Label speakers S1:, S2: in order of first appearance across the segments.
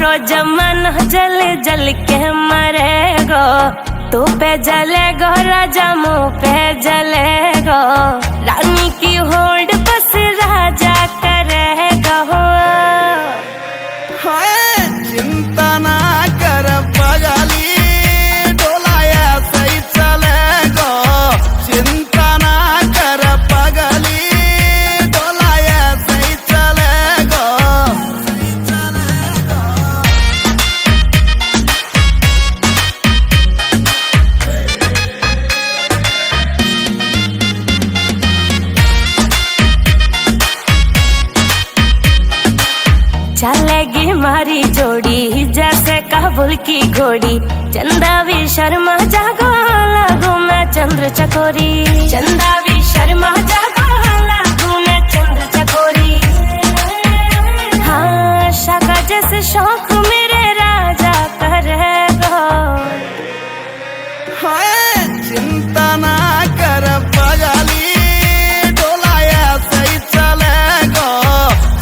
S1: सारो जमाना जल जल के मरेगो। तू पे जलेगो राजा मुँह पे जलेगो। रानी की होड़ बस राजा करेगा।
S2: चिंता ना कर पगली, डोलाया सही चलेगो। चिंता ना कर पगली, डोलाया सही चलेगो।
S1: चलेगी मारी जोड़ी जैसे काबुल की घोड़ी। चंदा भी शर्मा जागो लागू मैं चंद्र चकोरी। चंदा भी शर्मा जागो लागू मैं चंद्र चकोरी। हाँ शाका जैसे शौक मेरे राजा करेगो।
S2: चिंता ना कर पगली, डोलाया सही चलेगो।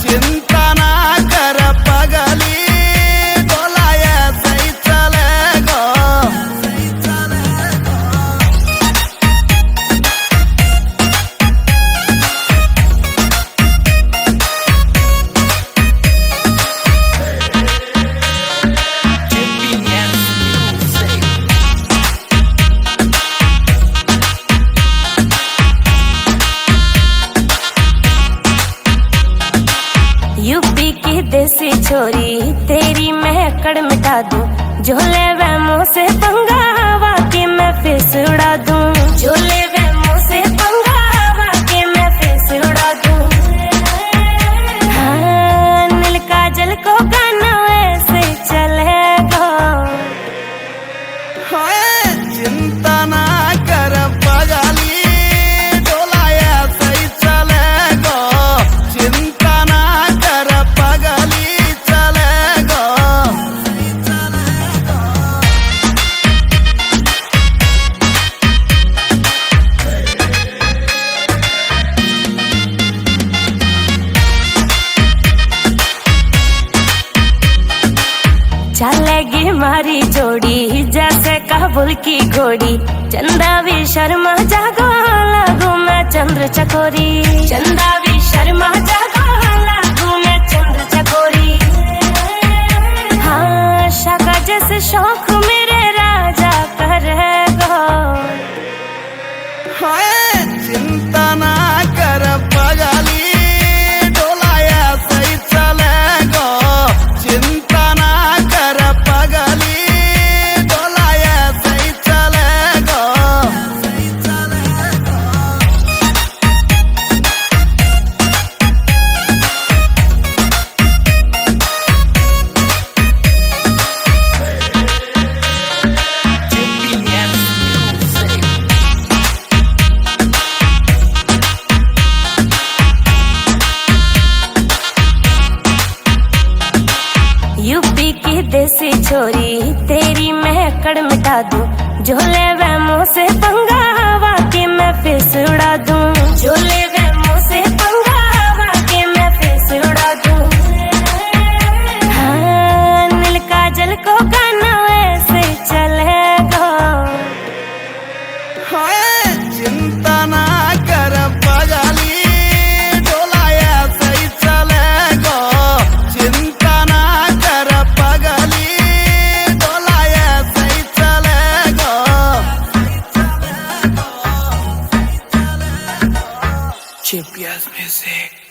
S2: चिंता ना कर पगली, डोलाया सही चलेगो।
S1: यूपी की देसी छोरी तेरी मैं अकड़ मिटा दूं। झोले वे मुँह से पंगा हवा की मैं फेस उड़ा दूं। झोले वे मुँह से पंगा हवा की मैं फेस उड़ा दूं। हाँ नील काजल को गाना ऐसे चलेगा।
S2: चिंता ना कर पगली, डोलाया सही चलेगो। चिंता ना कर पगली, चलेगो।
S1: चलेगी मारी जोड़ी जैसे काबुल की घोड़ी। चंदा भी शर्मा जागो लागू मैं चंद्र चकोरी। चंदा भी शर्मा जागो लागू मैं चंद्र चकोरी। हाँ शाका जैसे शौक मेरे राजा करेगो।
S2: चिंता ना कर पगली, डोलाया सही चलेगो। चिंता ना कर पगली, डोलाया सही चलेगो।
S1: यूपी की देसी छोरी तेरी मैं अकड़ मिटा दूं। झोले वे मुँह से पंगा हवा की मैं फेस उड़ा दूं। झोले वे मुँह से पंगा हवा की मैं फेस उड़ा दूं। हाँ नील काजल को गाना ऐसे चलेगा।
S2: चिंता ना कर पगली, डोलाया सही चलेगो। चिंता ना कर पगली, डोलाया सही चलेगो।
S3: GPS Music.